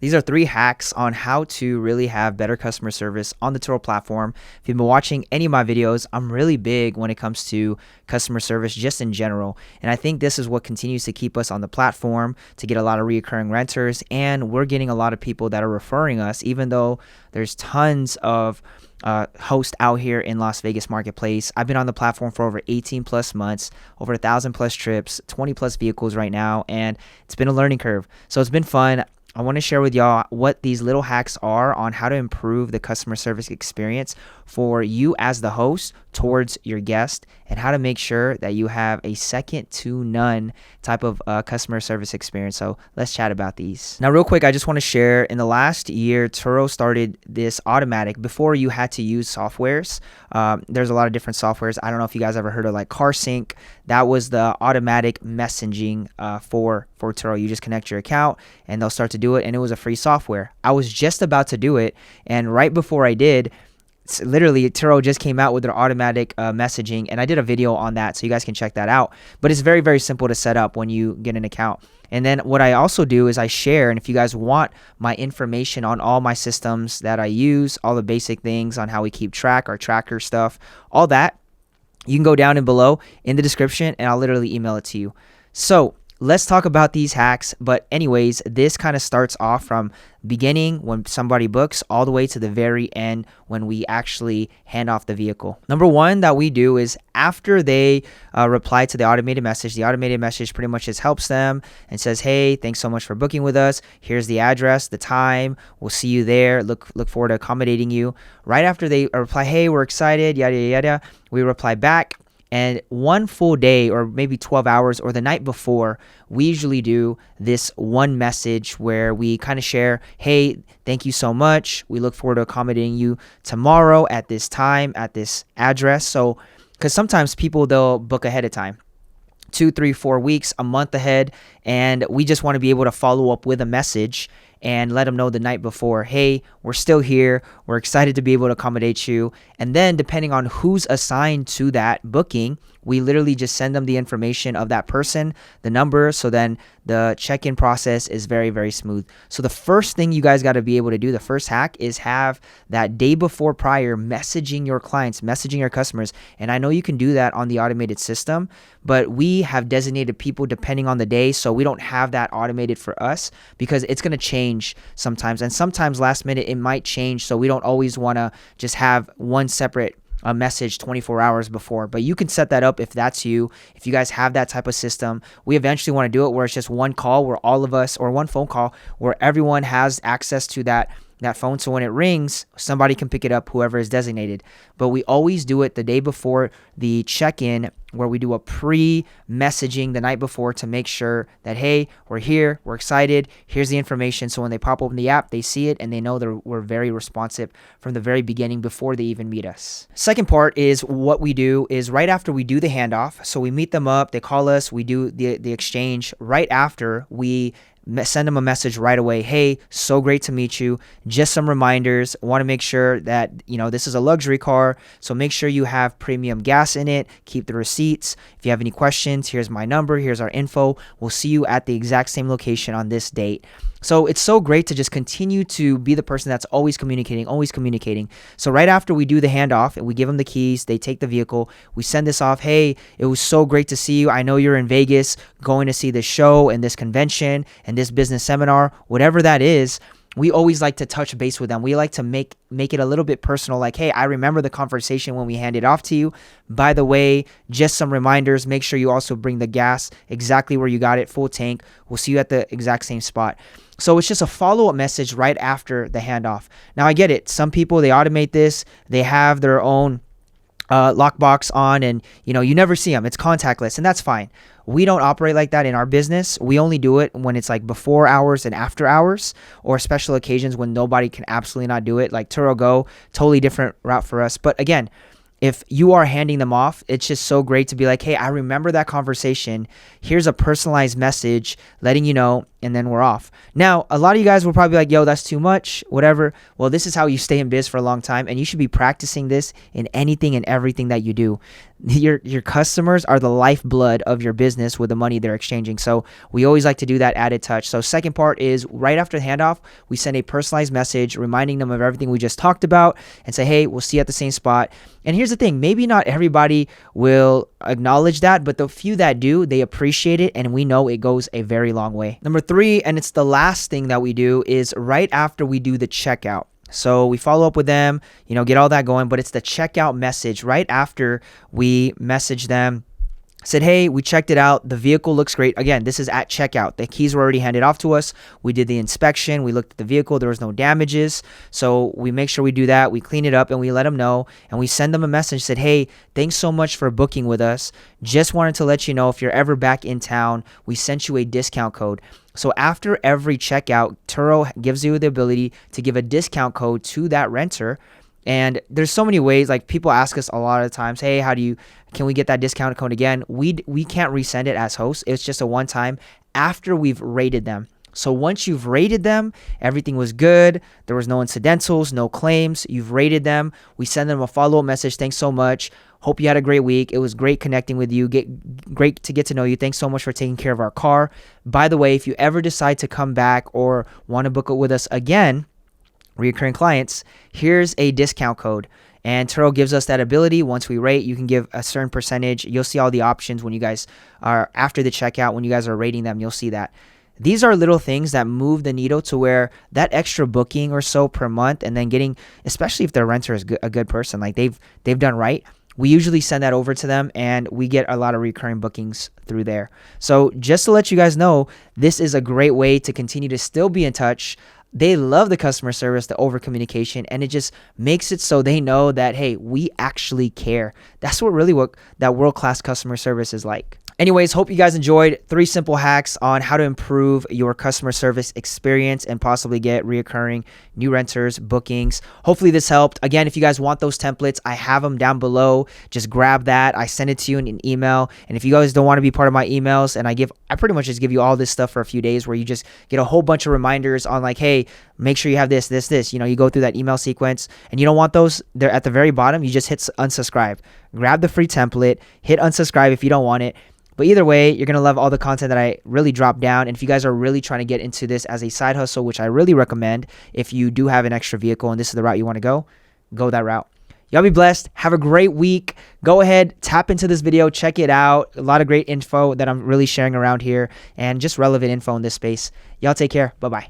These are 3 hacks on how to really have better customer service on the Turo platform. If you've been watching any of my videos, I'm really big when it comes to customer service just in general. And I think this is what continues to keep us on the platform to get a lot of recurring renters. And we're getting a lot of people that are referring us, even though there's tons of hosts out here in Las Vegas marketplace. I've been on the platform for over 18 plus months, over 1,000 plus trips, 20 plus vehicles right now. And it's been a learning curve. So it's been fun. I want to share with y'all what these little hacks are on how to improve the customer service experience for you as the host towards your guest, and how to make sure that you have a second to none type of customer service experience. So let's chat about these. Now, real quick, I just want to share, in the last year, Turo started this automatic. Before, you had to use softwares. There's a lot of different softwares. I don't know if you guys ever heard of like Car Sync. That was the automatic messaging for Turo. You just connect your account and they'll start to do it, and it was a free software. I was just about to do it, and right before I did, literally Turo just came out with their automatic messaging, and I did a video on that, so you guys can check that out. But it's very, very simple to set up when you get an account. And then what I also do is I share, and if you guys want my information on all my systems that I use, all the basic things on how we keep track, our tracker stuff, all that, you can go down and below in the description, and I'll literally email it to you. So let's talk about these hacks. But anyways, this kind of starts off from beginning when somebody books all the way to the very end when we actually hand off the vehicle. Number one that we do is after they reply to the automated message pretty much just helps them and says, hey, thanks so much for booking with us. Here's the address, the time. We'll see you there. Look forward to accommodating you. Right after they reply, hey, we're excited, yada, yada, yada, we reply back. And one full day, or maybe 12 hours, or the night before, we usually do this one message where we kind of share, hey, thank you so much. We look forward to accommodating you tomorrow at this time, at this address. So, because sometimes people, they'll book ahead of time, 2, 3, 4 weeks, a month ahead, and we just want to be able to follow up with a message and let them know the night before, hey, we're still here. We're excited to be able to accommodate you. And then depending on who's assigned to that booking, we literally just send them the information of that person, the number. So then the check-in process is very, very smooth. So the first thing you guys got to be able to do, the first hack, is have that day before prior messaging your clients, messaging your customers. And I know you can do that on the automated system, but we have designated people depending on the day. So we don't have that automated for us because it's going to change sometimes, and sometimes last minute it might change, so we don't always want to just have one separate message 24 hours before. But you can set that up if that's you, if you guys have that type of system. We eventually want to do it where it's just one call where all of us, or one phone call where everyone has access to that phone, so when it rings, somebody can pick it up, whoever is designated. But we always do it the day before the check-in, where we do a pre-messaging the night before to make sure that, hey, we're here, we're excited, here's the information. So when they pop open the app, they see it and they know we're very responsive from the very beginning before they even meet us. Second part is what we do is right after we do the handoff. So we meet them up, they call us, we do the exchange. Right after, we send them a message right away. Hey, so great to meet you. Just some reminders. Want to make sure that, this is a luxury car, so make sure you have premium gas in it. Keep the receipts. If you have any questions, here's my number. Here's our info. We'll see you at the exact same location on this date. So it's so great to just continue to be the person that's always communicating, always communicating. So right after we do the handoff and we give them the keys, they take the vehicle, we send this off. Hey, it was so great to see you. I know you're in Vegas going to see this show and this convention and this business seminar, whatever that is. We always like to touch base with them. We like to make it a little bit personal, like, hey, I remember the conversation when we handed off to you. By the way, just some reminders. Make sure you also bring the gas exactly where you got it, full tank. We'll see you at the exact same spot. So it's just a follow-up message right after the handoff. Now, I get it. Some people, they automate this. They have their own lockbox on, and you never see them. It's contactless, and that's fine. We don't operate like that in our business. We only do it when it's like before hours and after hours, or special occasions when nobody can absolutely not do it, like Turo Go. Totally different route for us. But again, if you are handing them off, it's just so great to be like, hey, I remember that conversation. Here's a personalized message letting you know and then we're off. Now, a lot of you guys will probably be like, yo, that's too much, whatever. Well, this is how you stay in biz for a long time, and you should be practicing this in anything and everything that you do. Your customers are the lifeblood of your business with the money they're exchanging. So we always like to do that added touch. So second part is right after the handoff, we send a personalized message reminding them of everything we just talked about and say, hey, we'll see you at the same spot. And here's the thing, maybe not everybody will acknowledge that, but the few that do, they appreciate it, and we know it goes a very long way. Number 3, and it's the last thing that we do, is right after we do the checkout. So we follow up with them, get all that going, but it's the checkout message right after we message them. Said, hey, we checked it out. The vehicle looks great. Again, this is at checkout. The keys were already handed off to us. We did the inspection. We looked at the vehicle. There was no damages. So we make sure we do that. We clean it up and we let them know. And we send them a message. Said, hey, thanks so much for booking with us. Just wanted to let you know if you're ever back in town, we sent you a discount code. So after every checkout, Turo gives you the ability to give a discount code to that renter. And there's so many ways, like people ask us a lot of times, hey, can we get that discount code again? We can't resend it as hosts. It's just a one time after we've rated them. So once you've rated them, everything was good. There was no incidentals, no claims. You've rated them. We send them a follow-up message. Thanks so much. Hope you had a great week. It was great connecting with you. Great to get to know you. Thanks so much for taking care of our car. By the way, if you ever decide to come back or want to book it with us again, recurring clients, here's a discount code. And Turo gives us that ability. Once we rate, you can give a certain percentage. You'll see all the options when you guys are after the checkout. When you guys are rating them, you'll see that. These are little things that move the needle to where that extra booking or so per month, and then getting, especially if their renter is a good person, like they've done right, we usually send that over to them and we get a lot of recurring bookings through there. So just to let you guys know, this is a great way to continue to still be in touch. They love the customer service, the over communication, and it just makes it so they know that, hey, we actually care. That's what that world-class customer service is like. Anyways, hope you guys enjoyed 3 simple hacks on how to improve your customer service experience and possibly get reoccurring new renters, bookings. Hopefully this helped. Again, if you guys want those templates, I have them down below. Just grab that. I send it to you in an email. And if you guys don't want to be part of my emails, and I pretty much just give you all this stuff for a few days where you just get a whole bunch of reminders on like, hey, make sure you have this. You go through that email sequence, and you don't want those. They're at the very bottom. You just hit unsubscribe. Grab the free template, hit unsubscribe if you don't want it. But either way, you're going to love all the content that I really drop down. And if you guys are really trying to get into this as a side hustle, which I really recommend, if you do have an extra vehicle and this is the route you want to go that route. Y'all be blessed. Have a great week. Go ahead, tap into this video, check it out. A lot of great info that I'm really sharing around here and just relevant info in this space. Y'all take care. Bye-bye.